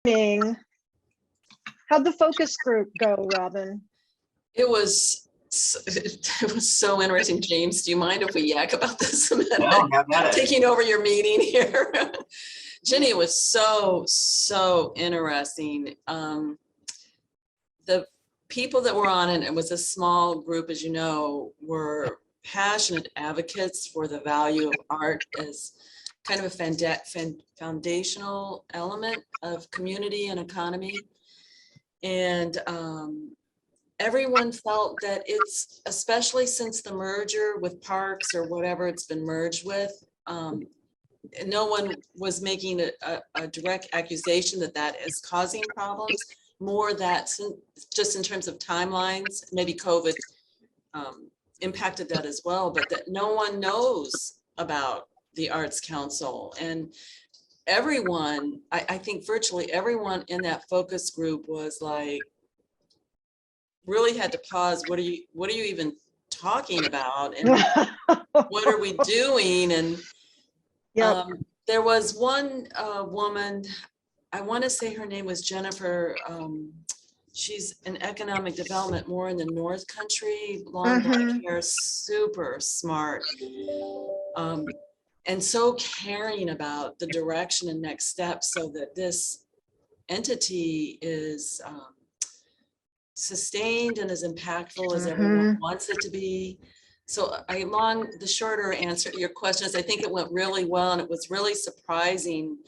evening. How'd the focus group go, Robin? It was so interesting. James, do you mind if we yak about this a minute? No, I'm taking over your meeting here. Jenny, it was so interesting. The people that were on it was a small group, as you know, were passionate advocates for the value of art as kind of a foundational element of community and economy. And everyone felt that it's, especially since the merger with Parks or whatever it's been merged with, no one was making a direct accusation that that is causing problems, more that just in terms of timelines, maybe COVID impacted that as well, but that no one knows about the Arts Council. And everyone, I think virtually everyone in that focus group was like, really had to pause. What are you even talking about? And what are we doing? And there was one woman, I want to say her name was Jennifer. She's in economic development, more in the North Country, long black hair, super smart. And so caring about the direction and next steps so that this entity is sustained and as impactful as everyone wants it to be. So the shorter answer to your question is I think it went really well, and it was really surprising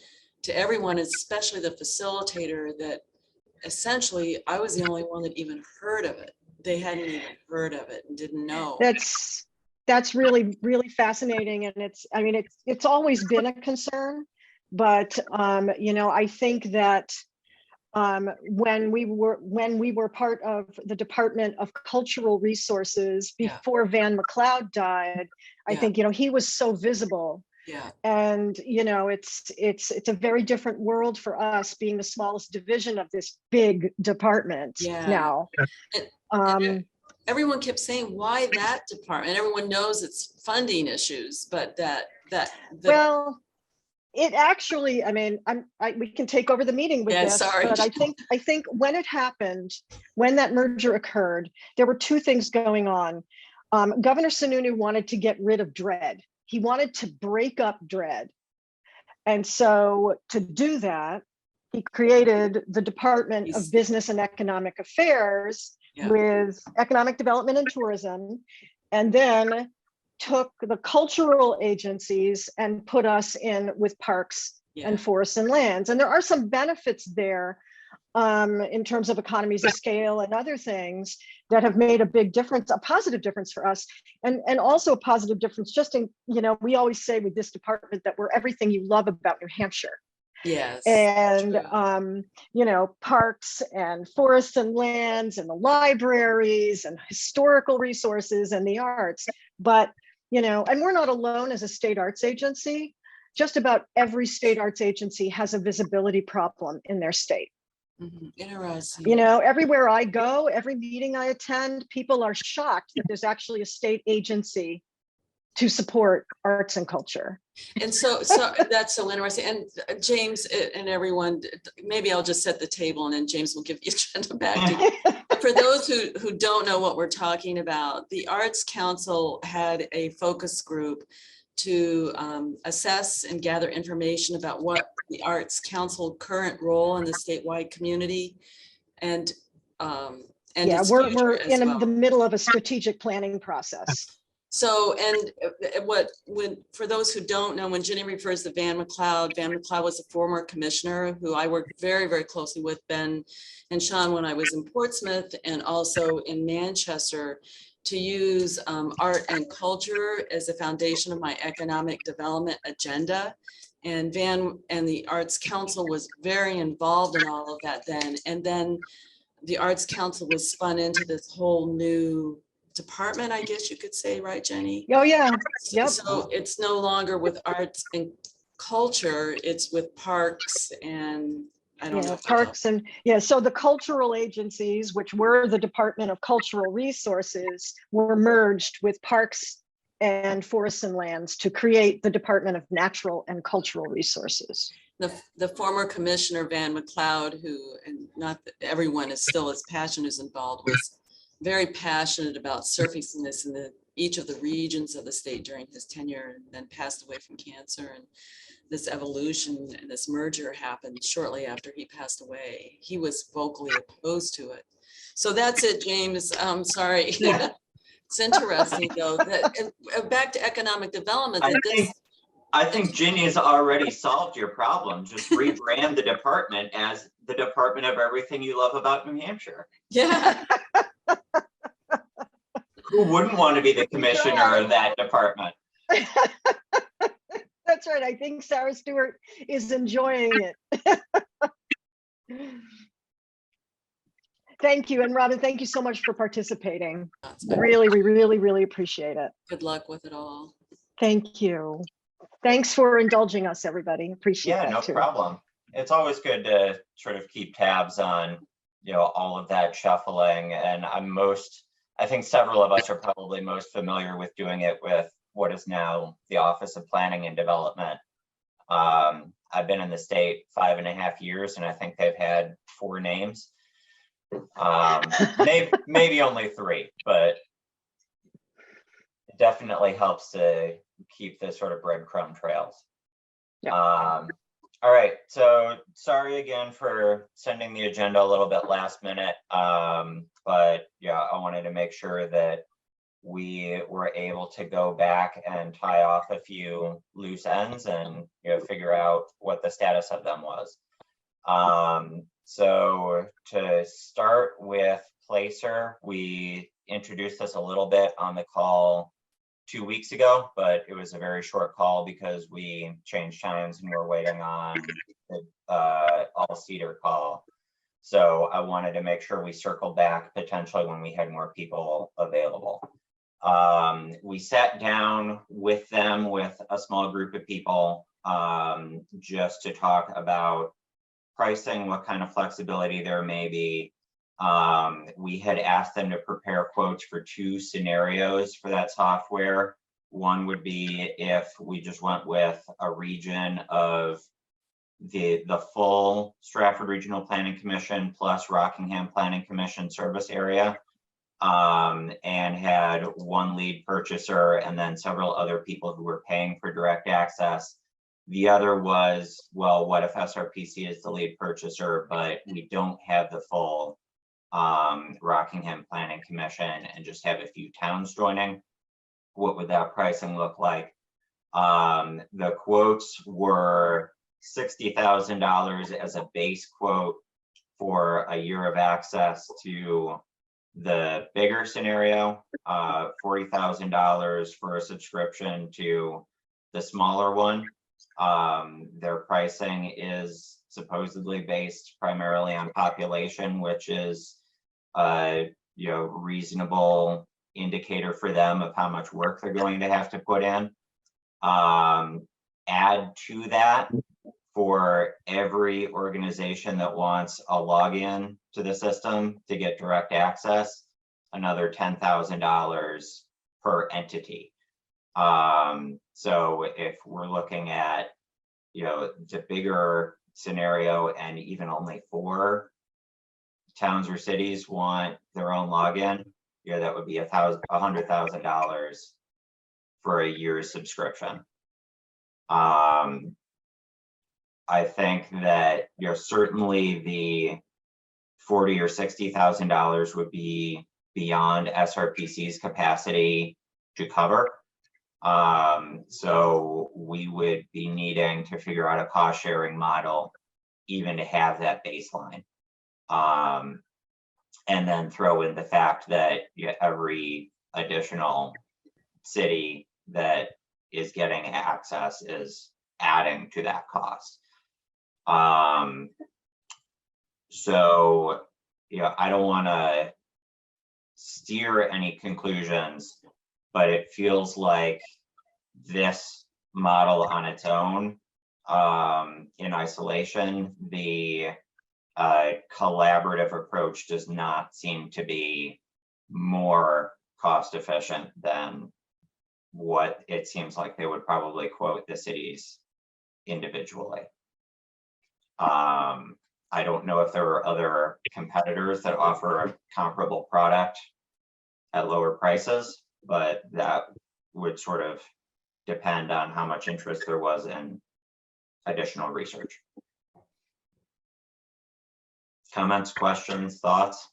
to everyone, especially the facilitator, that essentially I was the only one that even heard of it. They hadn't even heard of it and didn't know. That's really, really fascinating. And it's always been a concern, but I think that when we were part of the Department of Cultural Resources before Van McLeod died, I think, he was so visible. Yeah. And, it's a very different world for us being the smallest division of this big department now. And everyone kept saying, why that department? Everyone knows it's funding issues, but well, it actually, we can take over the meeting with this, but I think when it happened, when that merger occurred, there were two things going on. Governor Sununu wanted to get rid of DREAD. He wanted to break up DREAD. And so to do that, he created the Department of Business and Economic Affairs with Economic Development and Tourism, and then took the cultural agencies and put us in with Parks and Forests and Lands. And there are some benefits there in terms of economies of scale and other things that have made a big difference, a positive difference for us. And also a positive difference just in, we always say with this department that we're everything you love about New Hampshire. Yes. And, parks and forests and lands and the libraries and historical resources and the arts. But, and we're not alone as a state arts agency. Just about every state arts agency has a visibility problem in their state. Interesting. Everywhere I go, every meeting I attend, people are shocked that there's actually a state agency to support arts and culture. And so that's so interesting. And James and everyone, maybe I'll just set the table and then James will give the agenda back to you. For those who don't know what we're talking about, the Arts Council had a focus group to assess and gather information about what the Arts Council current role in the statewide community and we're in the middle of a strategic planning process. So, for those who don't know, when Jenny refers to Van McLeod was a former commissioner who I worked very, very closely with, Ben and Sean, when I was in Portsmouth and also in Manchester, to use art and culture as a foundation of my economic development agenda. And Van and the Arts Council was very involved in all of that then. And then the Arts Council was spun into this whole new department, I guess you could say, right, Jenny? Oh, yeah. Yep. So it's no longer with arts and culture, it's with parks and I don't know. Parks and so the cultural agencies, which were the Department of Cultural Resources, were merged with Parks and Forests and Lands to create the Department of Natural and Cultural Resources. the former commissioner Van McLeod, who, and not that everyone is still as passionate as involved, was very passionate about surfacing this in each of the regions of the state during his tenure, and then passed away from cancer. And this evolution and this merger happened shortly after he passed away. He was vocally opposed to it. So that's it, James. I'm sorry. Yeah. It's interesting though, that back to economic development. I think Ginny has already solved your problem. Just rebrand the department as the Department of Everything You Love About New Hampshire. Yeah. Who wouldn't want to be the commissioner of that department? That's right. I think Sarah Stewart is enjoying it. Thank you. And Robin, thank you so much for participating. Really, we really appreciate it. Good luck with it all. Thank you. Thanks for indulging us, everybody. Appreciate that. Yeah, no too. problem. It's always good to sort of keep tabs on, all of that shuffling. And I think several of us are probably most familiar with doing it with what is now the Office of Planning and Development. I've been in the state 5.5 years, and I think they've had 4 names. Maybe only 3, but it definitely helps to keep the sort of breadcrumb trails. Yeah. All right, so sorry again for sending the agenda a little bit last minute, but yeah, I wanted to make sure that we were able to go back and tie off a few loose ends and figure out what the status of them was. So to start with Placer, we introduced this a little bit on the call 2 weeks ago, but it was a very short call because we changed times and we're waiting on the all CEDR call. So I wanted to make sure we circled back potentially when we had more people available. We sat down with them with a small group of people just to talk about pricing, what kind of flexibility there may be. We had asked them to prepare quotes for 2 scenarios for that software. One would be if we just went with a region of the full Stratford Regional Planning Commission plus Rockingham Planning Commission service area, and had 1 lead purchaser and then several other people who were paying for direct access. The other was, well, what if SRPC is the lead purchaser, but we don't have the full Rockingham Planning Commission and just have a few towns joining? What would that pricing look like? The quotes were $60,000 as a base quote for a year of access to the bigger scenario, $40,000 for a subscription to the smaller one. Their pricing is supposedly based primarily on population, which is reasonable indicator for them of how much work they're going to have to put in. Add to that, for every organization that wants a login to the system to get direct access, another $10,000 per entity. So if we're looking at, the bigger scenario and even only 4 towns or cities want their own login, that would be $100,000 for a year's subscription. I think that certainly the $40,000 or $60,000 would be beyond SRPC's capacity to cover. So we would be needing to figure out a cost sharing model even to have that baseline. And then throw in the fact that every additional city that is getting access is adding to that cost. So, I don't want to steer any conclusions, but it feels like this model on its own, in isolation, the collaborative approach does not seem to be more cost efficient than what it seems like they would probably quote the cities individually. I don't know if there are other competitors that offer a comparable product at lower prices, but that would sort of depend on how much interest there was in additional research. Comments, questions, thoughts?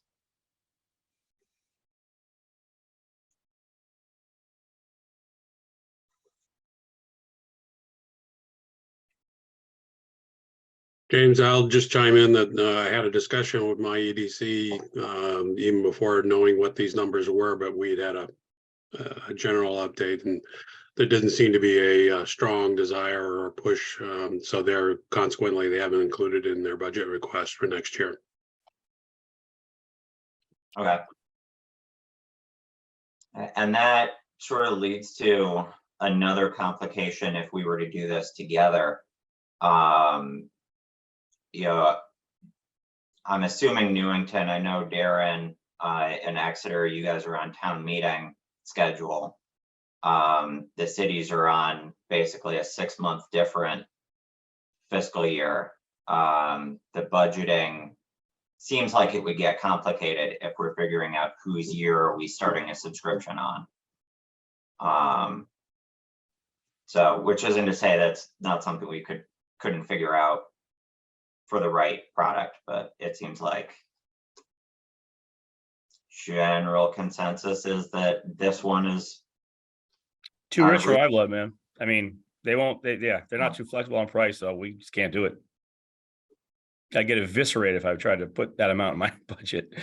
James, I'll just chime in that I had a discussion with my EDC even before knowing what these numbers were, but we'd had a general update, and there didn't seem to be a strong desire or push. So they're consequently, they haven't included in their budget request for next year. Okay. And that sort of leads to another complication if we were to do this together. You know, I'm assuming Newington, I know Darren and Exeter, you guys are on town meeting schedule. The cities are on basically a 6-month different fiscal year. The budgeting seems like it would get complicated if we're figuring out whose year are we starting a subscription on. So, which isn't to say that's not something we couldn't figure out for the right product, but it seems like general consensus is that this one is too rich for my blood, man. I mean, they're not too flexible on price, so we just can't do it. I'd get eviscerated if I tried to put that amount in my budget.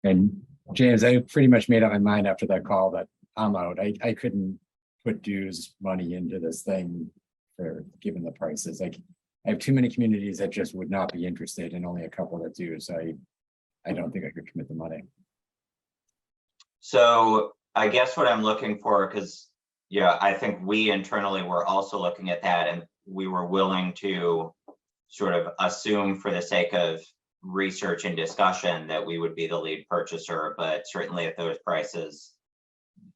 And James, I pretty much made up my mind after that call that I'm out. I couldn't put dues money into this thing for given the prices. Like, I have too many communities that just would not be interested, and only a couple that do. So I don't think I could commit the money. So I guess what I'm looking for, because I think we internally were also looking at that, and we were willing to sort of assume for the sake of research and discussion that we would be the lead purchaser, but certainly at those prices,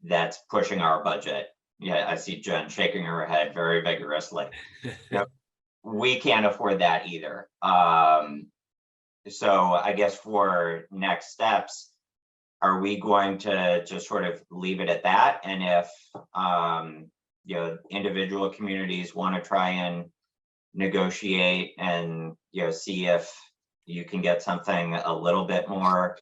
that's pushing our budget. Yeah, I see Jen shaking her head very vigorously. Yep. We can't afford that either. So I guess for next steps, are we going to just sort of leave it at that? And if individual communities want to try and negotiate and see if you can get something a little bit more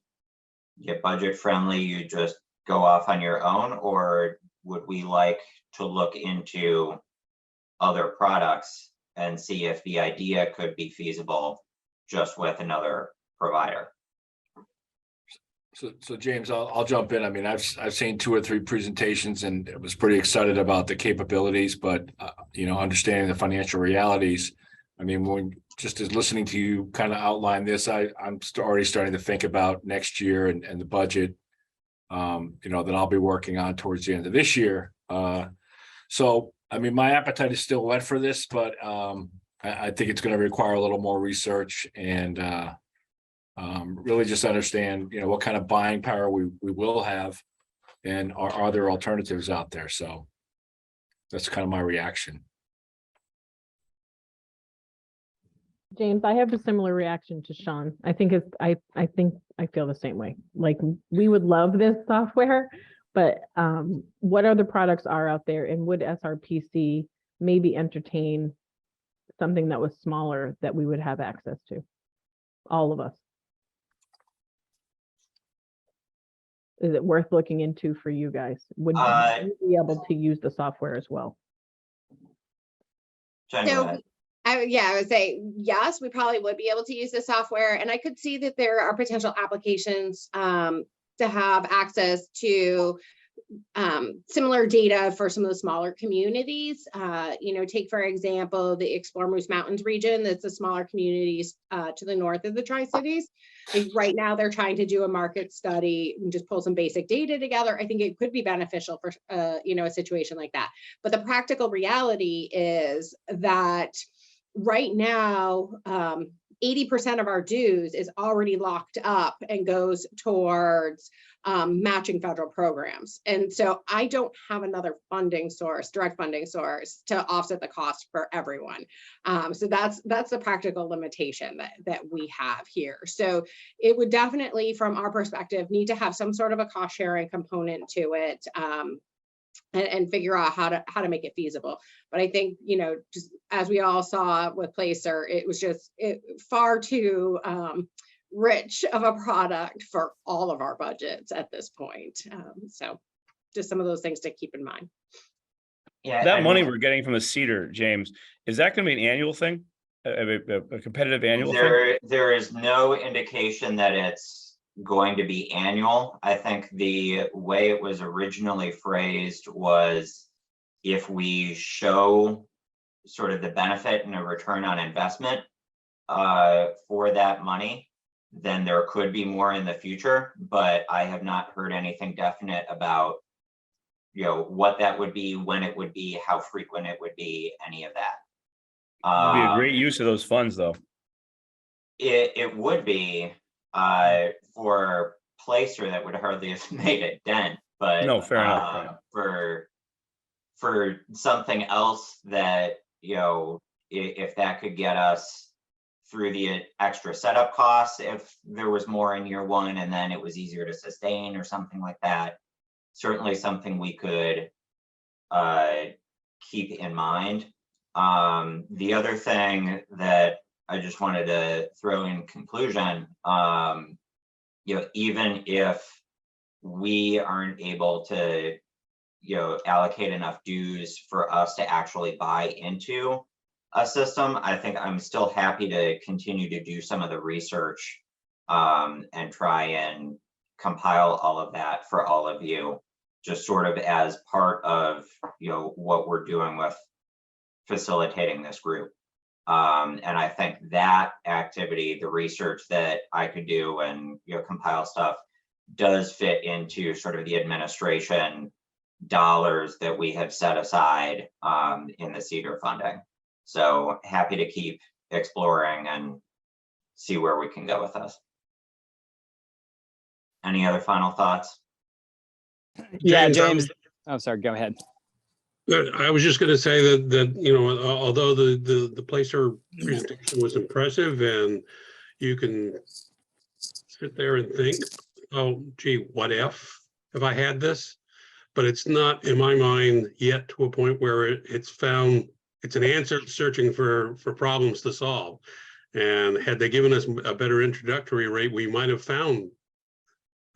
budget friendly, you just go off on your own? Or would we like to look into other products and see if the idea could be feasible just with another provider? So James, I'll jump in. I mean, I've seen 2 or 3 presentations and I was pretty excited about the capabilities, but understanding the financial realities. I mean, when just as listening to you kind of outline this, I'm already starting to think about next year and the budget, that I'll be working on towards the end of this year. So, I mean, my appetite is still wet for this, but I think it's going to require a little more research and really just understand, what kind of buying power we will have, and are there alternatives out there? So that's kind of my reaction. James, I have a similar reaction to Sean. I think I feel the same way. Like, we would love this software, but what other products are out there, and would SRPC maybe entertain something that was smaller that we would have access to? All of us. Is it worth looking into for you guys? Would you be able to use the software as well? Jen, So, go ahead. I would say yes, we probably would be able to use the software, and I could see that there are potential applications to have access to similar data for some of the smaller communities. Take for example the Explore Moose Mountains region. That's the smaller communities to the north of the Tri-Cities. Right now they're trying to do a market study and just pull some basic data together. I think it could be beneficial for a situation like that. But the practical reality is that right now 80% of our dues is already locked up and goes towards matching federal programs. And so I don't have another funding source, direct funding source, to offset the cost for everyone. So that's the practical limitation that we have here. So it would definitely, from our perspective, need to have some sort of a cost sharing component to it. And figure out how to make it feasible. But I think, you know, just as we all saw with Placer, it was just far too rich of a product for all of our budgets at this point. So just some of those things to keep in mind. Yeah, That I money mean, we're getting from the CEDR, James, is that going to be an annual thing? A competitive annual thing? there is no indication that it's going to be annual. I think the way it was originally phrased was, if we show sort of the benefit and a return on investment for that money, then there could be more in the future. But I have not heard anything definite about, you know, what that would be, when it would be, how frequent it would be, any of that. It'd be a great use of those funds, though. It would be for Placer, that would hardly have made a dent, but No, fair enough. For something else that, you know, if that could get us through the extra setup costs, if there was more in year one and then it was easier to sustain or something like that, certainly something we could keep in mind. The other thing that I just wanted to throw in conclusion, you know, even if we aren't able to, you know, allocate enough dues for us to actually buy into a system, I think I'm still happy to continue to do some of the research and try and compile all of that for all of you, just sort of as part of, you know, what we're doing with facilitating this group. And I think that activity, the research that I could do and, you know, compile stuff, does fit into sort of the administration dollars that we have set aside in the CEDR funding. So happy to keep exploring and see where we can go with this. Any other final thoughts? Yeah, James, James. Oh, sorry. Go ahead. I was just going to say that you know, although the Placer presentation was impressive, and you can sit there and think, oh, gee, what if I had this? But it's not, in my mind, yet to a point where it's an answer searching for problems to solve. And had they given us a better introductory rate, we might have found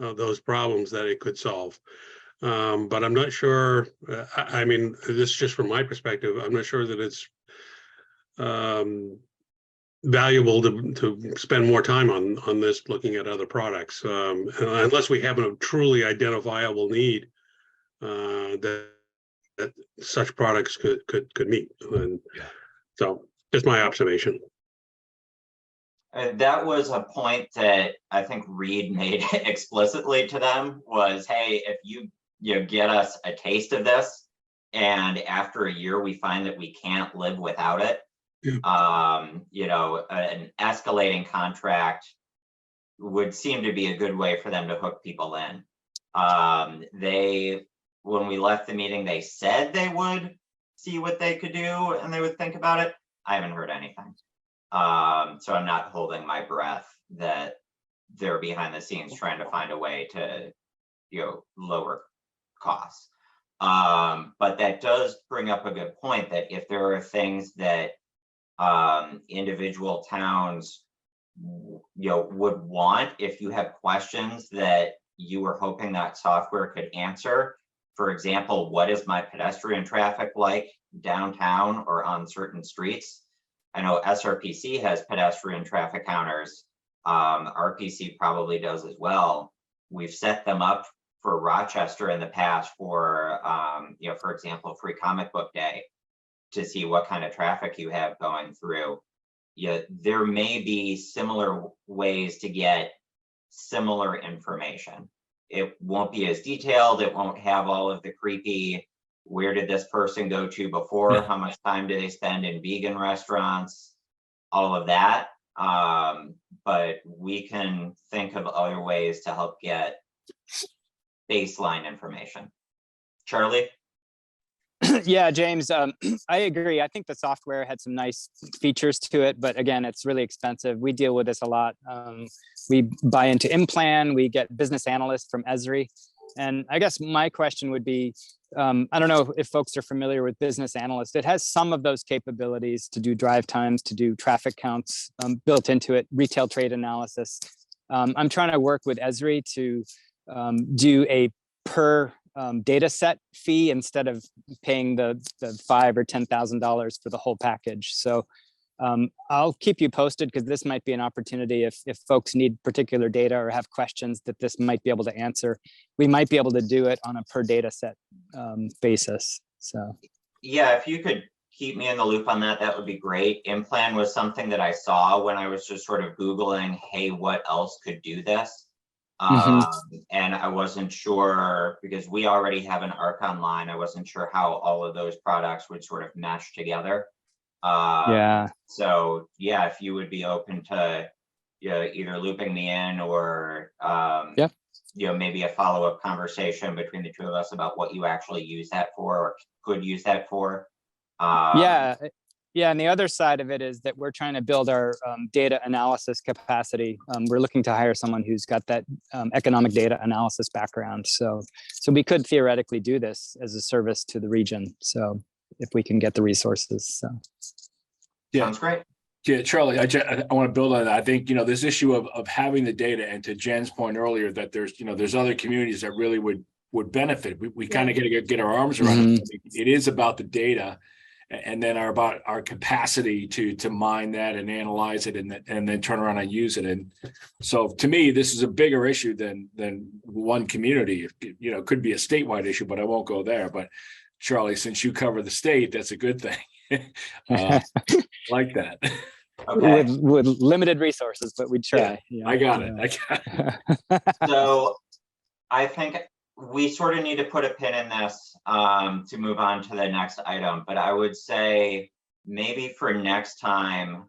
those problems that it could solve. But I'm not sure, I mean, this is just from my perspective, I'm not sure that it's valuable to spend more time on this, looking at other products, unless we have a truly identifiable need that such products could meet. And so just my observation. That was a point that I think Reed made explicitly to them, was, hey, if you get us a taste of this, and after a year we find that we can't live without it, you know, an escalating contract would seem to be a good way for them to hook people in. When we left the meeting, they said they would see what they could do and they would think about it. I haven't heard anything. So I'm not holding my breath that they're behind the scenes trying to find a way to, you know, lower costs. But that does bring up a good point, that if there are things that individual towns, you know, would want, if you have questions that you were hoping that software could answer, for example, what is my pedestrian traffic like downtown or on certain streets? I know SRPC has pedestrian traffic counters. RPC probably does as well. We've set them up for Rochester in the past for, you know, for example, Free Comic Book Day, to see what kind of traffic you have going through. Yeah, there may be similar ways to get similar information. It won't be as detailed. It won't have all of the creepy, where did this person go to before? How much time do they spend in vegan restaurants? All of that. But we can think of other ways to help get baseline information. Charlie? Yeah, James, I agree. I think the software had some nice features to it, but again, it's really expensive. We deal with this a lot. We buy into Implan, we get business analysts from Esri. And I guess my question would be, I don't know if folks are familiar with business analyst. It has some of those capabilities to do drive times, to do traffic counts built into it, retail trade analysis. I'm trying to work with Esri to do a per data set fee instead of paying the $5,000 or $10,000 for the whole package. So I'll keep you posted, because this might be an opportunity if folks need particular data or have questions that this might be able to answer. We might be able to do it on a per data set basis. So Yeah, if you could keep me in the loop on that, that would be great. Implan was something that I saw when I was just sort of Googling, hey, what else could do this? And I wasn't sure, because we already have an ARC online. I wasn't sure how all of those products would sort of mesh together. yeah, So yeah, if you would be open to either looping me in or Yep. Maybe a follow-up conversation between the two of us about what you actually use that for or could use that for. yeah. And the other side of it is that we're trying to build our data analysis capacity. We're looking to hire someone who's got that economic data analysis background. So we could theoretically do this as a service to the region. So if we can get the resources. So. Yeah. Sounds great. Yeah, Charlie, I want to build on that. I think, this issue of having the data, and to Jen's point earlier, that there's other communities that really would benefit. We kind of got to get our arms around it. It is about the data, and then about our capacity to mine that and analyze it, and then turn around and use it. And so to me, this is a bigger issue than one community. It could be a statewide issue, but I won't go there. But Charlie, since you cover the state, that's a good thing. Like that. Okay. With limited resources, but we try. Yeah, I got it. So I think we sort of need to put a pin in this to move on to the next item. But I would say maybe for next time,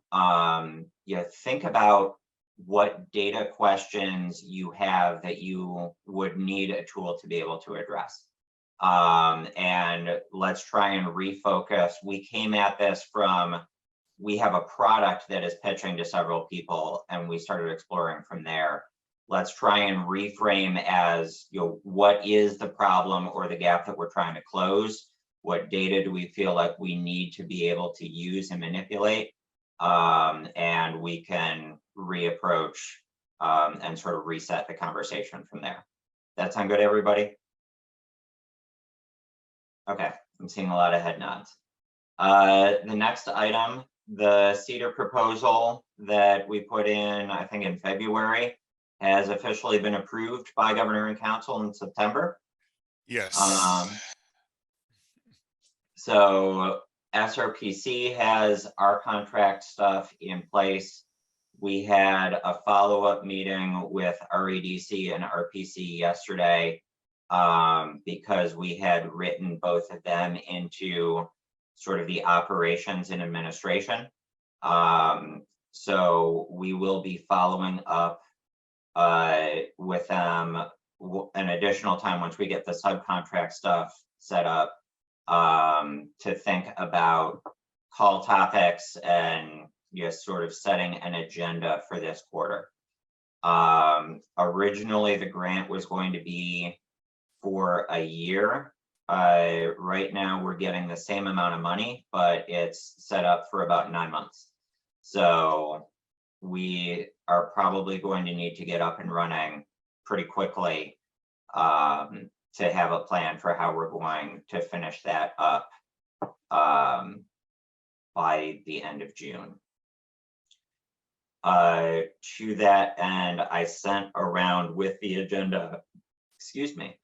think about what data questions you have that you would need a tool to be able to address. And let's try and refocus. We came at this from, we have a product that is pitching to several people, and we started exploring from there. Let's try and reframe as, what is the problem or the gap that we're trying to close? What data do we feel like we need to be able to use and manipulate? And we can reapproach and sort of reset the conversation from there. That sound good, everybody? Okay, I'm seeing a lot of head nods. The next item, the CEDR proposal that we put in, I think in February, has officially been approved by Governor and Council in September. Yes. So SRPC has our contract stuff in place. We had a follow-up meeting with REDC and RPC yesterday because we had written both of them into sort of the operations and administration. So we will be following up with them an additional time once we get the subcontract stuff set up to think about call topics and just sort of setting an agenda for this quarter. Originally, the grant was going to be for a year. Right now, we're getting the same amount of money, but it's set up for about 9 months. So we are probably going to need to get up and running pretty quickly to have a plan for how we're going to finish that up by the end of June. To that end, I sent around with the agenda, excuse me,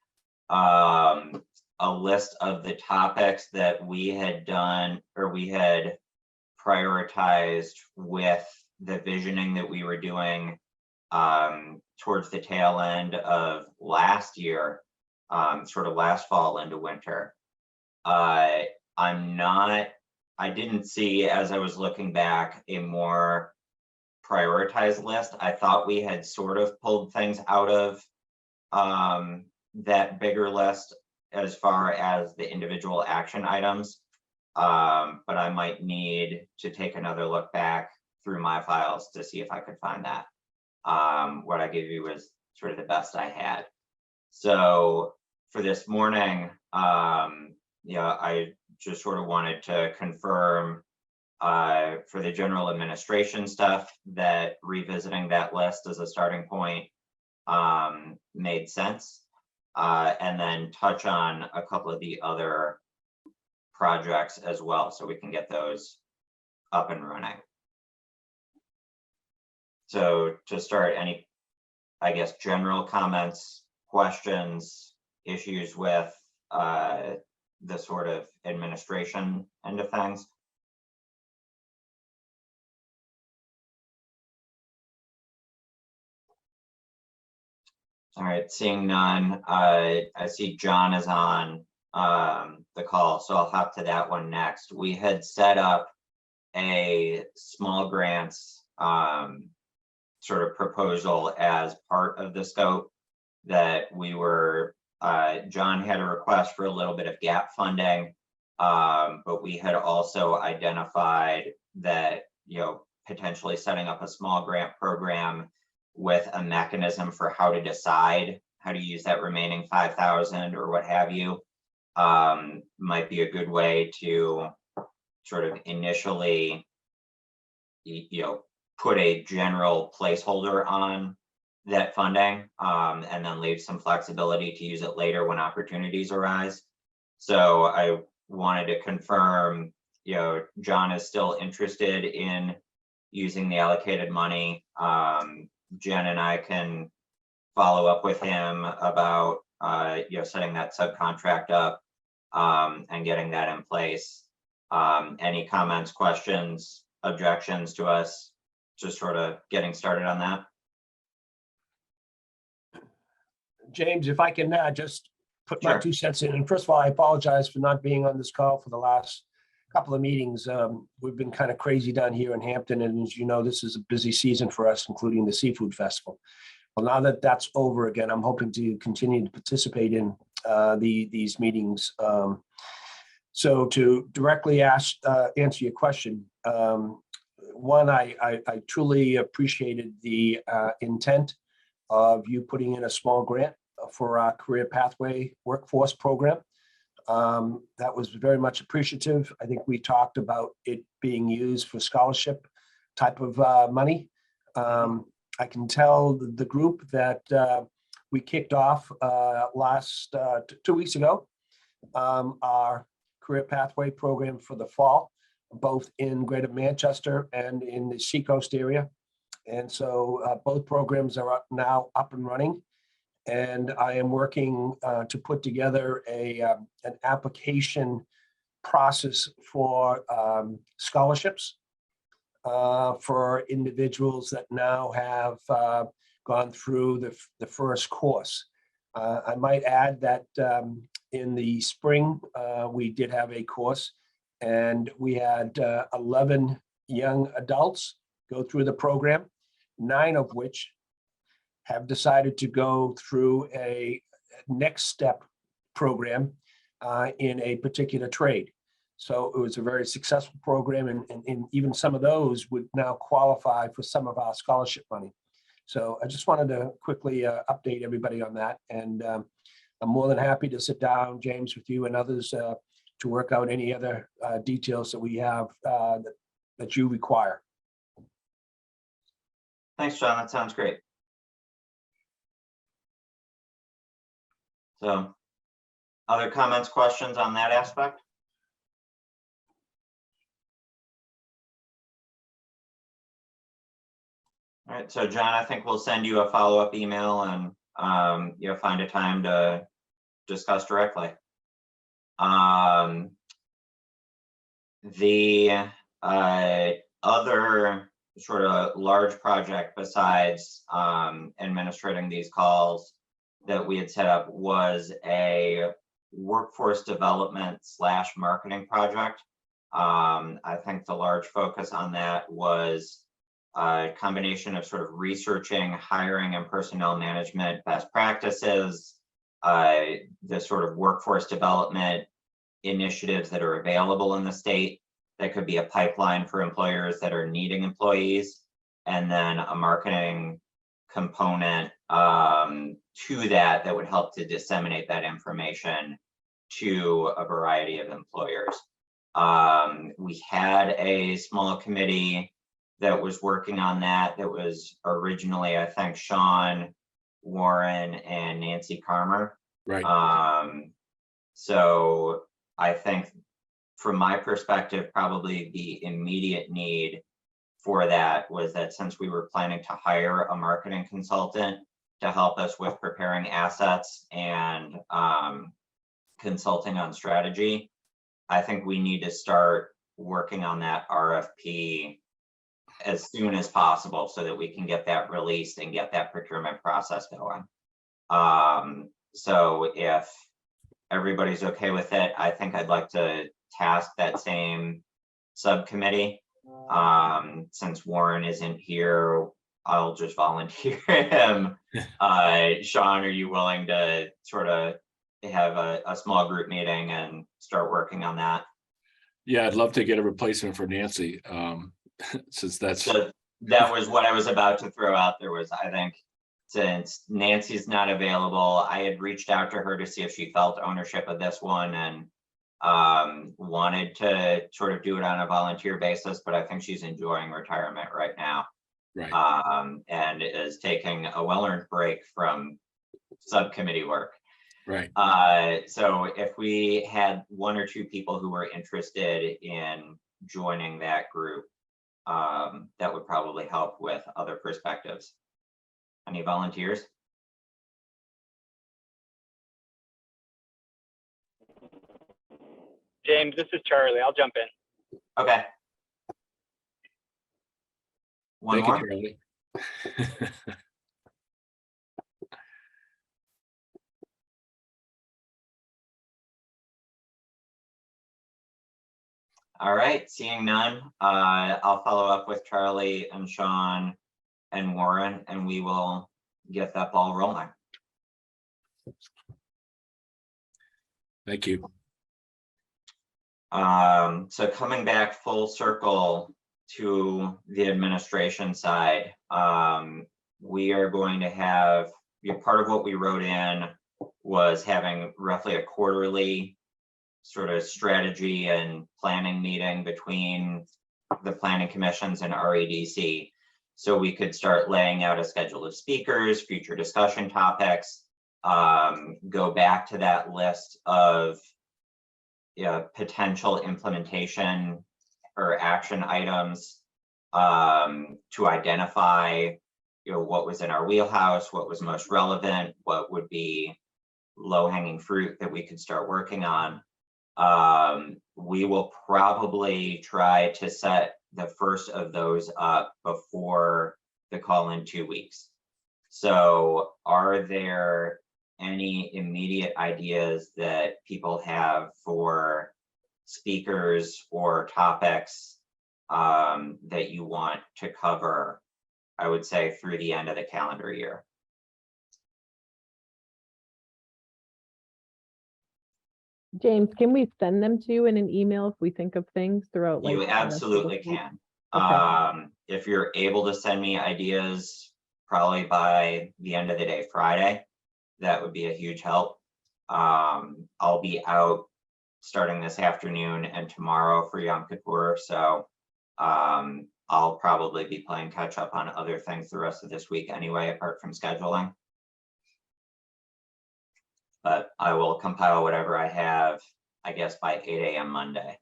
a list of the topics that we had done or we had prioritized with the visioning that we were doing towards the tail end of last year, sort of last fall into winter. I didn't see, as I was looking back, a more prioritized list. I thought we had sort of pulled things out of that bigger list as far as the individual action items. But I might need to take another look back through my files to see if I could find that. What I gave you was sort of the best I had. So for this morning, I just sort of wanted to confirm for the general administration stuff that revisiting that list as a starting point made sense, and then touch on a couple of the other projects as well, so we can get those up and running. So to start, any, I guess, general comments, questions, issues with the sort of administration end of things? All right, seeing none, I see John is on the call, so I'll hop to that one next. We had set up a small grants sort of proposal as part of the scope that we were, John had a request for a little bit of gap funding, but we had also identified that, potentially setting up a small grant program with a mechanism for how to decide how to use that remaining 5,000 or what have you, might be a good way to sort of initially, put a general placeholder on that funding, and then leave some flexibility to use it later when opportunities arise. So I wanted to confirm, John is still interested in using the allocated money. Jen and I can follow up with him about, setting that subcontract up and getting that in place. Any comments, questions, objections to us just sort of getting started on that? James, if I can just put my Sure. 2 cents in. And first of all, I apologize for not being on this call for the last couple of meetings. We've been kind of crazy down here in Hampton. And as you know, this is a busy season for us, including the Seafood Festival. Well, now that that's over again, I'm hoping to continue to participate in these meetings. So to directly answer your question, one, I truly appreciated the intent of you putting in a small grant for our career pathway workforce program. That was very much appreciative. I think we talked about it being used for scholarship type of money. I can tell the group that we kicked off last 2 weeks ago our career pathway program for the fall, both in Greater Manchester and in the Seacoast area. And so both programs are now up and running. And I am working to put together an application process for scholarships for individuals that now have gone through the first course. I might add that in the spring, we did have a course, and we had 11 young adults go through the program, 9 of which have decided to go through a next step program in a particular trade. So it was a very successful program, and even some of those would now qualify for some of our scholarship money. So I just wanted to quickly update everybody on that. And I'm more than happy to sit down, James, with you and others to work out any other details that we have that you require. Thanks, John. That sounds great. So, other comments, questions on that aspect? All right, so John, I think we'll send you a follow-up email and you'll find a time to discuss directly. The other sort of large project besides administrating these calls that we had set up was a workforce development / marketing project. I think the large focus on that was a combination of sort of researching, hiring and personnel management best practices, the sort of workforce development initiatives that are available in the state that could be a pipeline for employers that are needing employees, and then a marketing component to that would help to disseminate that information to a variety of employers. We had a small committee that was working on that was originally, I think, Sean, Warren, and Nancy Carmer. Right. So I think from my perspective, probably the immediate need for that was that since we were planning to hire a marketing consultant to help us with preparing assets and consulting on strategy, I think we need to start working on that RFP as soon as possible so that we can get that released and get that procurement process going. So if everybody's okay with it, I think I'd like to task that same subcommittee. Since Warren isn't here, I'll just volunteer him. Sean, are you willing to sort of have a small group meeting and start working on that? Yeah, I'd love to get a replacement for Nancy. Since that's. So that was what I was about to throw out there was, I think, since Nancy's not available, I had reached out to her to see if she felt ownership of this one and wanted to sort of do it on a volunteer basis, but I think she's enjoying retirement right now. Right. And is taking a well-earned break from subcommittee work. Right. So if we had one or two people who were interested in joining that group, that would probably help with other perspectives. Any volunteers? James, this is Charlie. I'll jump in. Okay. One Thank more? you, Charlie. All right, seeing none, I'll follow up with Charlie and Sean and Warren, and we will get that ball rolling. Thank you. So coming back full circle to the administration side, we are going to have, part of what we wrote in was having roughly a quarterly sort of strategy and planning meeting between the planning commissions and REDC. So we could start laying out a schedule of speakers, future discussion topics, go back to that list of potential implementation or action items to identify what was in our wheelhouse, what was most relevant, what would be low-hanging fruit that we could start working on. We will probably try to set the first of those up before the call in 2 weeks. So are there any immediate ideas that people have for speakers or topics that you want to cover, I would say, through the end of the calendar year? James, can we send them to you in an email if we think of things throughout? You like, the rest of the absolutely week? can. Okay. If you're able to send me ideas probably by the end of the day Friday, that would be a huge help. I'll be out starting this afternoon and tomorrow for Yom Kippur, so I'll probably be playing catch up on other things the rest of this week anyway, apart from scheduling. But I will compile whatever I have, I guess, by 8 a.m. Monday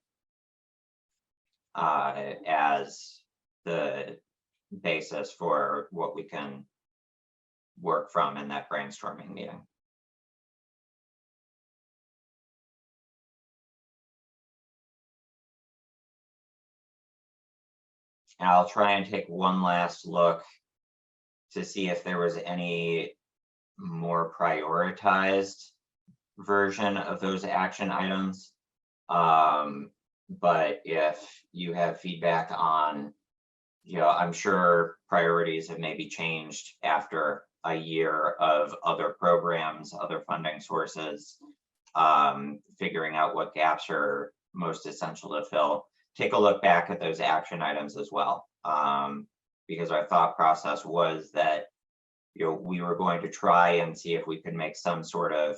as the basis for what we can work from in that brainstorming meeting. And I'll try and take one last look to see if there was any more prioritized version of those action items. But if you have feedback on I'm sure priorities have maybe changed after a year of other programs, other funding sources, figuring out what gaps are most essential to fill. Take a look back at those action items as well, because our thought process was that we were going to try and see if we could make some sort of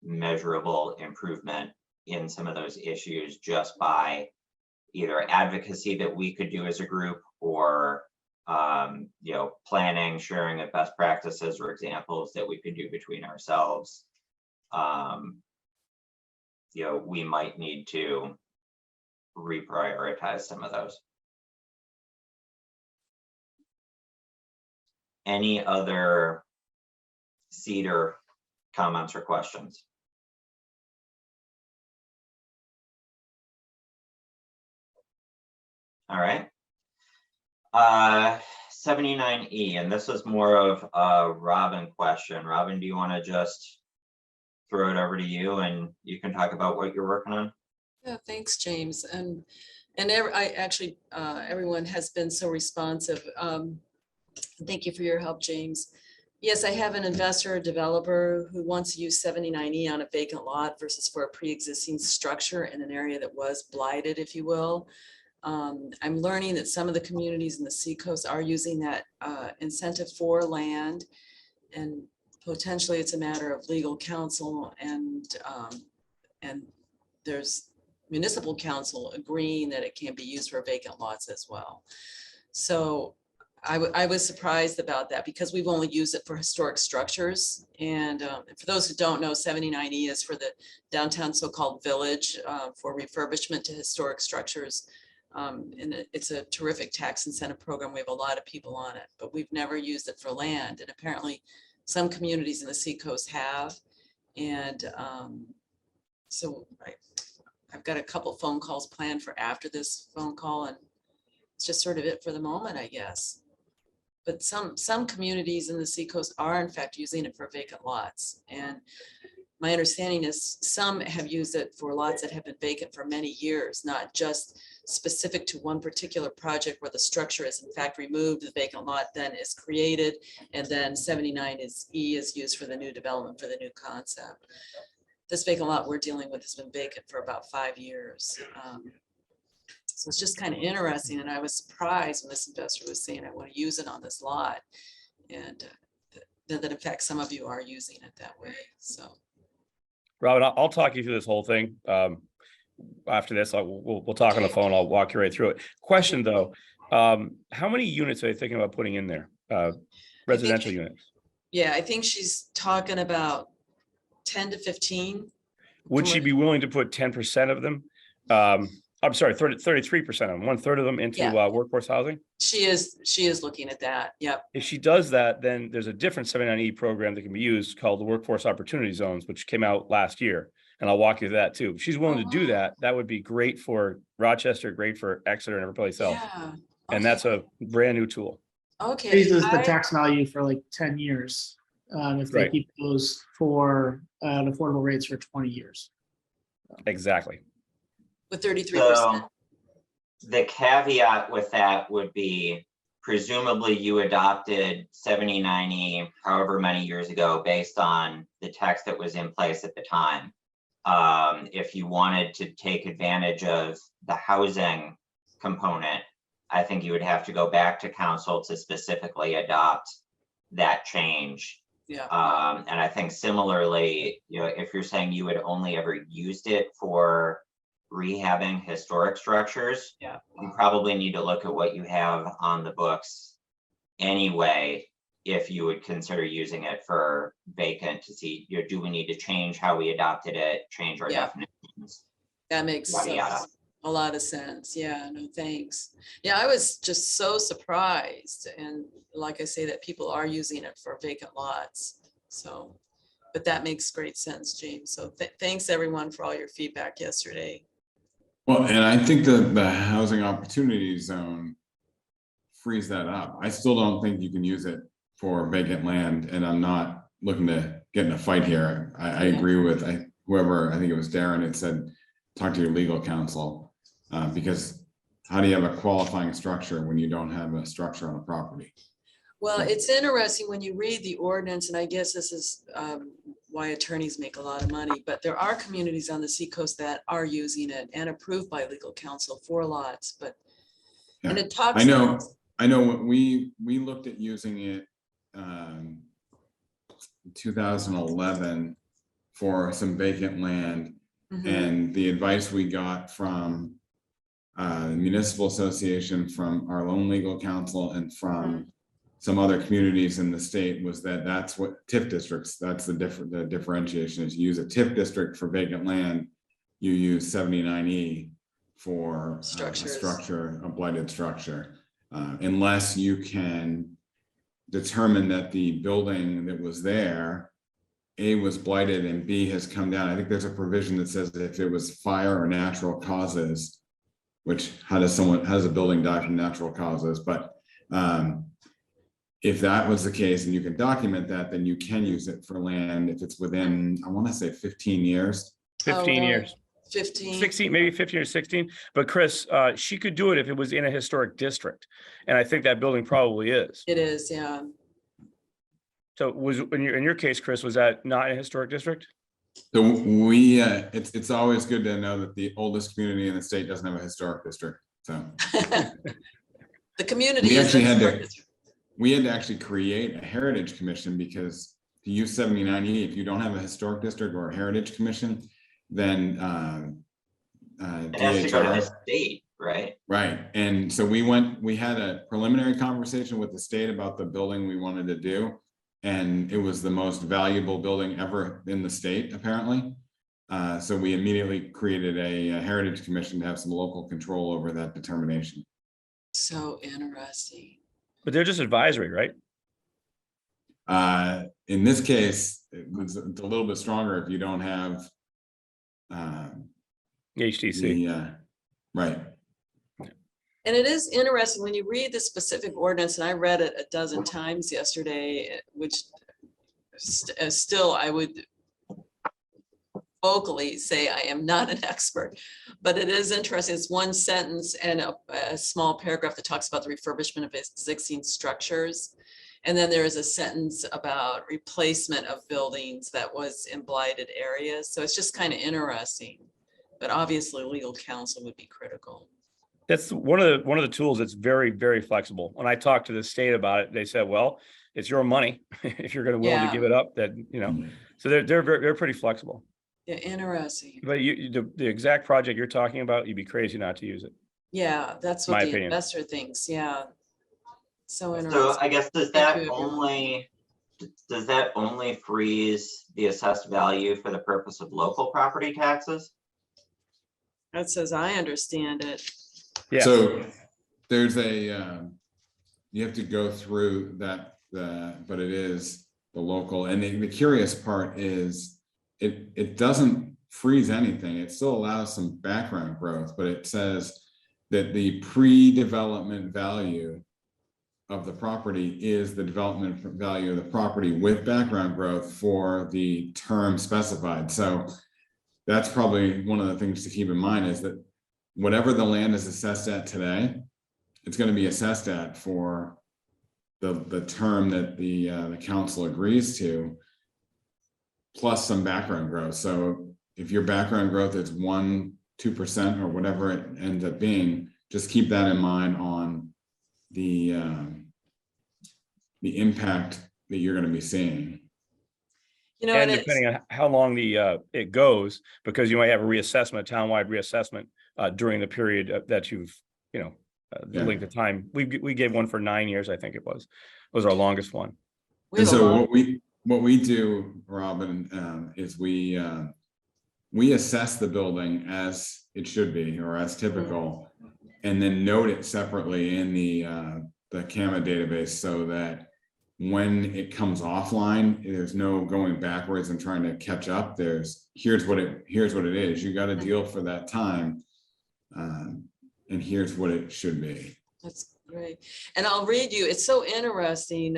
measurable improvement in some of those issues just by either advocacy that we could do as a group or planning, sharing of best practices or examples that we could do between ourselves. We might need to reprioritize some of those. Any other CEDR comments or questions? All right. 79E, and this is more of a Robin question. Robin, do you want to just throw it over to you and you can talk about what you're working on? Yeah, thanks, James. Everyone has been so responsive. Thank you for your help, James. Yes, I have an investor or developer who wants to use 79E on a vacant lot versus for a pre-existing structure in an area that was blighted, if you will. I'm learning that some of the communities in the Seacoast are using that incentive for land, and potentially it's a matter of legal counsel and there's municipal council agreeing that it can be used for vacant lots as well. So I was surprised about that because we've only used it for historic structures. And for those who don't know, 79E is for the downtown so-called village for refurbishment to historic structures. And it's a terrific tax incentive program. We have a lot of people on it, but we've never used it for land. And apparently some communities in the Seacoast have. And so I've got a couple phone calls planned for after this phone call, and it's just sort of it for the moment, I guess. But some communities in the Seacoast are in fact using it for vacant lots. And my understanding is some have used it for lots that have been vacant for many years, not just specific to one particular project where the structure is in fact removed, the vacant lot then is created, and then 79E is used for the new development for the new concept. This vacant lot we're dealing with has been vacant for about 5 years. So it's just kind of interesting. And I was surprised when this investor was saying, I want to use it on this lot. And that in fact, some of you are using it that way. So. Robin, I'll talk you through this whole thing. After this, we'll talk on the phone. I'll walk you right through it. Question though, how many units are you thinking about putting in there? Residential units? Yeah, I think she's talking about 10 to 15. Would she be willing to put 10% of them? I'm sorry, 33% of them, 1/3 of them into workforce housing? She is looking at that. Yep. If she does that, then there's a different 79E program that can be used called the Workforce Opportunity Zones, which came out last year. And I'll walk you through that too. If she's willing to do that, that would be great for Rochester, great for Exeter and every place else. Yeah. Okay. And that's a brand new tool. Okay. Raises the tax value for like 10 years if they keep those for affordable rates for 20 years. Exactly. With 33%. So the caveat with that would be presumably you adopted 79E however many years ago based on the text that was in place at the time. If you wanted to take advantage of the housing component, I think you would have to go back to council to specifically adopt that change. Yeah. And I think similarly, if you're saying you had only ever used it for rehabbing historic structures, you probably need to look at what you have on the books anyway, if you would consider using it for vacant to see, do we need to change how we adopted it, change our definitions? That makes a lot of sense. Yeah, no, thanks. Yeah, I was just so surprised. And like I say, that people are using it for vacant lots. So, but that makes great sense, James. So thanks everyone for all your feedback yesterday. Well, and I think the housing opportunity zone frees that up. I still don't think you can use it for vacant land, and I'm not looking to get in a fight here. I agree with whoever, I think it was Darren, it said, talk to your legal counsel, because how do you have a qualifying structure when you don't have a structure on a property? Well, it's interesting when you read the ordinance, and I guess this is why attorneys make a lot of money, but there are communities on the Seacoast that are using it and approved by legal counsel for lots, but, and Yeah. it talks. I know when we looked at using it in 2011 for some vacant land, and the advice we got from the municipal association, from our own legal counsel, and from some other communities in the state was that that's what TIF districts, that's the differentiation is you use a TIF district for vacant land, you use 79E for a structure, a blighted structure, unless you can determine that the building that was there, A, was blighted and B, has come down. I think there's a provision that says that if it was fire or natural causes, which how does a building die from natural causes? But if that was the case and you can document that, then you can use it for land if it's within, I want to say 15 years. 15 years. 15. 16, maybe 15 or 16. But Chris, she could do it if it was in a historic district. And I think that building probably is. It is, yeah. So was in your case, Chris, was that not a historic district? So we, it's always good to know that the oldest community in the state doesn't have a historic district. So the community we is actually had historic to, district. we had to actually create a heritage commission, because to use 79E, if you don't have a historic district or a heritage commission, then It has to go to the state, right? Right. And so we had a preliminary conversation with the state about the building we wanted to do. And it was the most valuable building ever in the state, apparently. So we immediately created a heritage commission to have some local control over that determination. So interesting. But they're just advisory, right? In this case, it's a little bit stronger if you don't have HTC. Right. And it is interesting when you read the specific ordinance, and I read it a dozen times yesterday, which still I would vocally say I am not an expert, but it is interesting. It's one sentence and a small paragraph that talks about the refurbishment of existing structures. And then there is a sentence about replacement of buildings that was in blighted areas. So it's just kind of interesting, but obviously legal counsel would be critical. That's one of the tools that's very, very flexible. When I talked to the state about it, they said, well, it's your money. If you're going to willing to give it up, that, you know, so they're pretty flexible. Yeah, interesting. But the exact project you're talking about, you'd be crazy not to use it. Yeah, that's what the investor thinks. Yeah. So interesting. So I guess does that only freeze the assessed value for the purpose of local property taxes? That's as I understand it. Yeah. So there's you have to go through that, but it is the local. And the curious part is it doesn't freeze anything. It still allows some background growth, but it says that the pre-development value of the property is the development value of the property with background growth for the term specified. So that's probably one of the things to keep in mind, is that whatever the land is assessed at today, it's going to be assessed at for the term that the council agrees to, plus some background growth. So if your background growth is 1-2% or whatever it ends up being, just keep that in mind on the impact that you're going to be seeing. You know, and depending on how long it goes, because you might have a reassessment, townwide reassessment during the period that you've, the length of time. We gave one for 9 years, I think it was our longest one. And so what we do, Robin, is we assess the building as it should be, or as typical, and then note it separately in the CAMA database, so that when it comes offline, there's no going backwards and trying to catch up. Here's what it is. You got a deal for that time, and here's what it should be. That's great. And I'll read you. It's so interesting.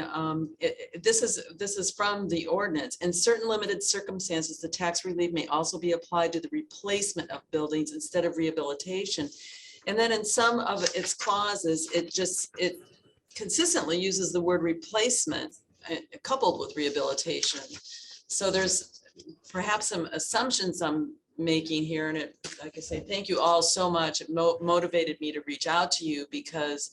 This is from the ordinance. In certain limited circumstances, the tax relief may also be applied to the replacement of buildings instead of rehabilitation. And then in some of its clauses, it consistently uses the word replacement coupled with rehabilitation. So there's perhaps some assumptions I'm making here, and it, like I say, thank you all so much. It motivated me to reach out to you, because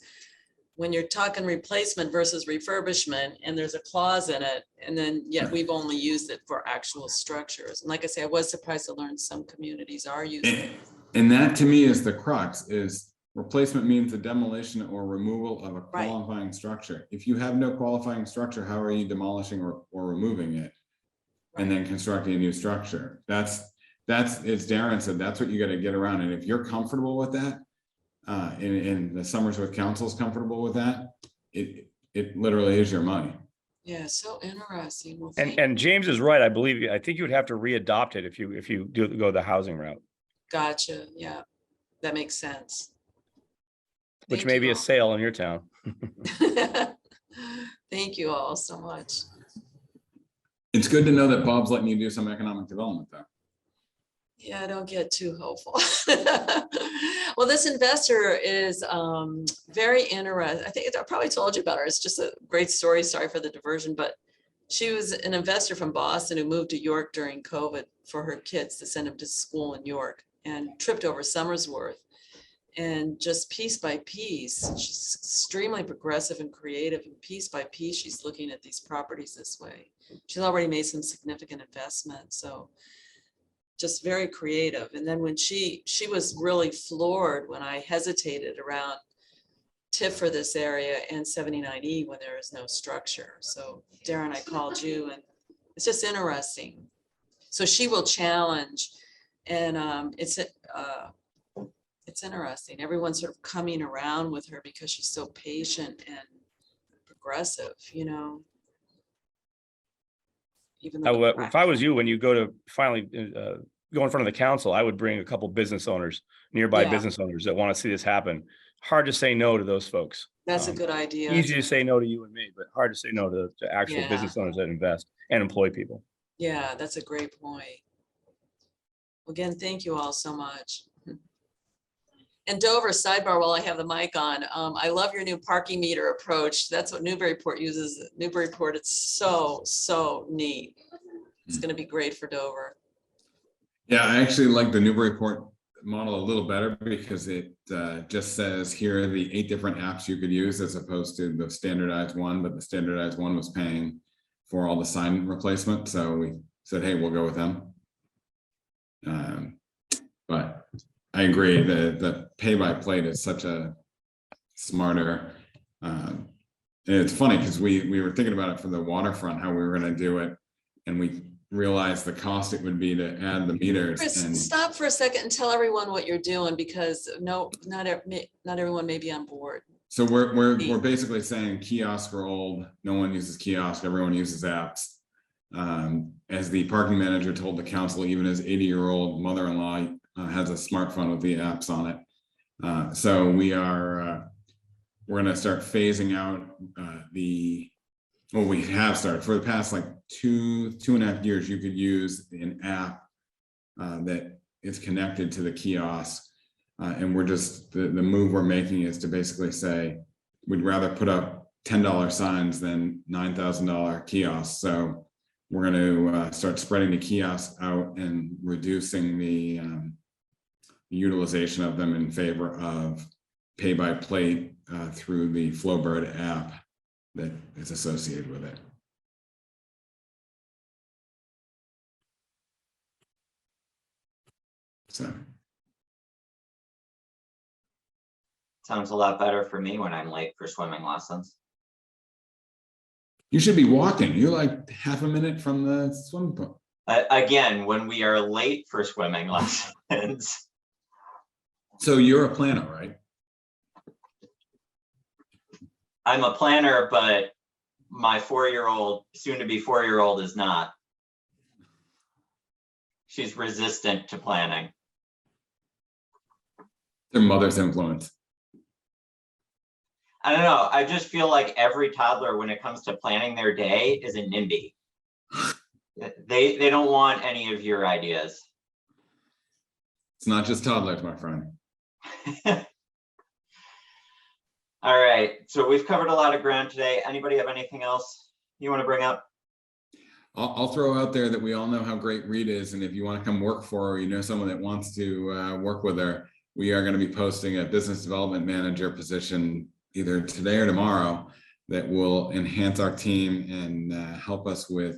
when you're talking replacement versus refurbishment, and there's a clause in it, and then yet we've only used it for actual structures. And like I say, I was surprised to learn some communities are using it. And that to me is the crux, is replacement means the demolition or removal of a Right. qualifying structure. If you have no qualifying structure, how are you demolishing or removing it? And then constructing a new structure? That's, as Darren said, that's what you got to get around. And if you're comfortable with that, and the Somersworth Council is comfortable with that, it literally is your money. Yeah, so interesting. Well, And James is right. I think you would have to re-adopt it if you do go the housing route, gotcha. Yeah, that makes sense. which Thank may you be a all. sale in your town. Thank you all so much. It's good to know that Bob's letting you do some economic development though. Yeah, don't get too hopeful. Well, this investor is very interested. I think I probably told you about her. It's just a great story. Sorry for the diversion, but she was an investor from Boston who moved to York during COVID for her kids to send them to school in York, and tripped over Somersworth. And just piece by piece, she's extremely progressive and creative, and piece by piece, she's looking at these properties this way. She's already made some significant investments, so just very creative. And then when she was really floored when I hesitated around TIF for this area and 79E when there is no structure. So Darren, I called you, and it's just interesting. So she will challenge, and it's interesting. Everyone's sort of coming around with her because she's so patient and progressive, you know. Even though If I was you, when you go to finally go in front of the council, I would bring a couple business owners, nearby Yeah. business owners that want to see this happen. Hard to say no to those folks. that's a good idea. Easy to say no to you and me, but hard to say no to actual Yeah. business owners that invest and employ people. Yeah, that's a great point. Again, thank you all so much. And Dover, sidebar while I have the mic on, I love your new parking meter approach. That's what Newburyport uses. Newburyport, it's so neat. It's going to be great for Dover. Yeah, I actually like the Newburyport model a little better because it just says here are the 8 different apps you could use as opposed to the standardized one, but the standardized one was paying for all the sign replacement. So we said, hey, we'll go with them. But I agree that the pay by plate is such a smarter. And it's funny because we were thinking about it for the waterfront, how we were going to do it. And we realized the cost it would be to add the meters. Chris, And stop for a second and tell everyone what you're doing, because not everyone may be on board. so we're basically saying kiosks are old. No one uses kiosks. Everyone uses apps. As the parking manager told the council, even his 80-year-old mother-in-law has a smartphone with the apps on it. So we're going to start phasing out we have started for the past like 2.5 years. You could use an app that is connected to the kiosk. And we're just, the move we're making is to basically say, we'd rather put up $10 signs than $9,000 kiosks. So we're going to start spreading the kiosks out and reducing the utilization of them in favor of pay by plate through the Flowbird app that is associated with it. So. Sounds a lot better for me when I'm late for swimming lessons. You should be walking. You're like half a minute from the swimming pool. Again, when we are late for swimming lessons. So you're a planner, right? I'm a planner, but my 4-year-old, soon to be 4-year-old is not. She's resistant to planning. Their mother's influence. I don't know. I just feel like every toddler, when it comes to planning their day, is a NIMBY. They don't want any of your ideas. It's not just toddlers, my friend. All right, so we've covered a lot of ground today. Anybody have anything else you want to bring up? I'll throw out there that we all know how great Reed is, and if you want to come work for her, or you know someone that wants to work with her, we are going to be posting a business development manager position either today or tomorrow that will enhance our team and help us with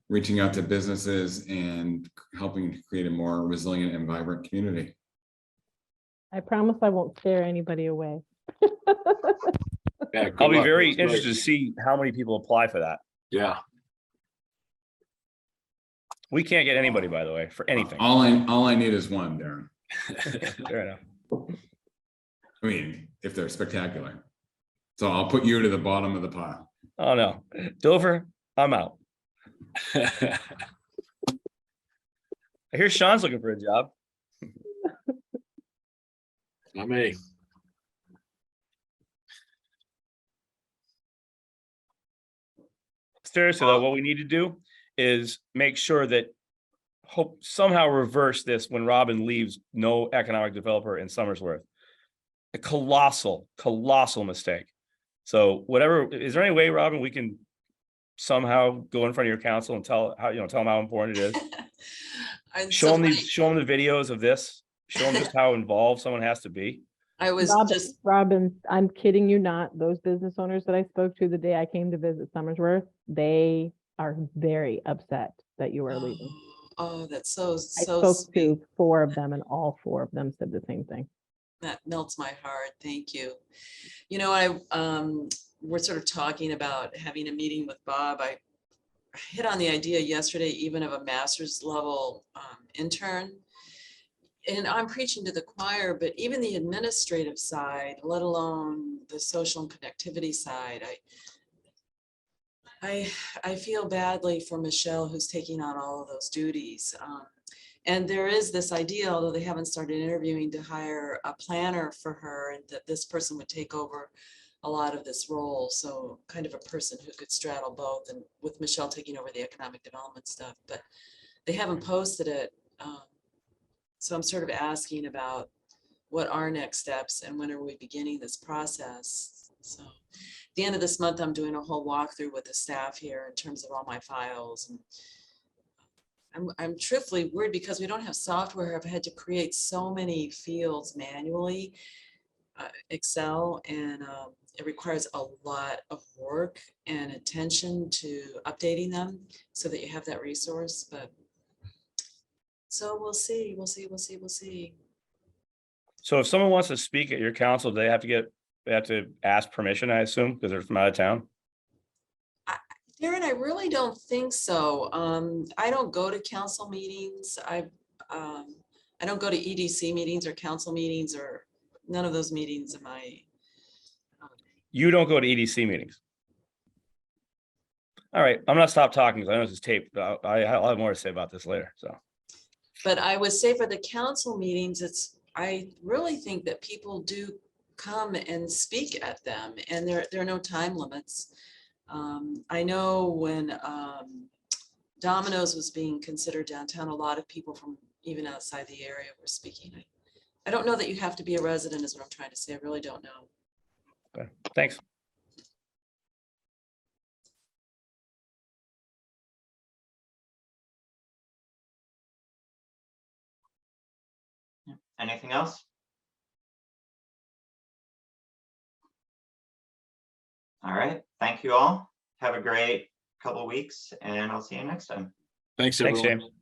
reaching out to businesses and helping to create a more resilient and vibrant community. I promise I won't scare anybody away. Yeah, good I'll be luck. very That's great. interested to see how many people apply for that. Yeah. We can't get anybody, by the way, for anything. All I need is one, Darren. Fair enough. I mean, if they're spectacular. So I'll put you to the bottom of the pile. Oh, no. Dover, I'm out. I hear Sean's looking for a job. Not me. Seriously, though, what we need to do is make sure that somehow reverse this when Robin leaves no economic developer in Somersworth. A colossal mistake. So whatever, is there any way, Robin, we can somehow go in front of your council and tell them how important it is? Show them the videos of this. Show them just how involved someone has to be. Robin, I'm kidding you not. Those business owners that I spoke to the day I came to visit Somersworth, they are very upset that you are leaving. Oh, that's so I spoke to 4 of them, and all 4 of them said the same thing. That melts my heart. Thank you. You know, we're sort of talking about having a meeting with Bob. I hit on the idea yesterday, even of a master's level intern. And I'm preaching to the choir, but even the administrative side, let alone the social and connectivity side, I feel badly for Michelle, who's taking on all of those duties. And there is this idea, although they haven't started interviewing, to hire a planner for her, and that this person would take over a lot of this role. So kind of a person who could straddle both, and with Michelle taking over the economic development stuff, but they haven't posted it. So I'm sort of asking about what are next steps and when are we beginning this process. So at the end of this month, I'm doing a whole walkthrough with the staff here in terms of all my files. And I'm truthfully worried because we don't have software. I've had to create so many fields manually, Excel, and it requires a lot of work and attention to updating them so that you have that resource. But so we'll see. So if someone wants to speak at your council, they have to ask permission, I assume, because they're from out of town. Darren, I really don't think so. I don't go to council meetings. I don't go to EDC meetings or council meetings, or none of those meetings am I. You don't go to EDC meetings. All right, I'm gonna stop talking because I know this is taped. I'll have more to say about this later. So. But I would say for the council meetings, I really think that people do come and speak at them, and there are no time limits. I know when Domino's was being considered downtown, a lot of people from even outside the area were speaking. I don't know that you have to be a resident, is what I'm trying to say. I really don't know. Okay, thanks. Anything else? All right. Thank you all. Have a great couple of weeks, and I'll see you next time. Thanks, everyone. Thanks, James.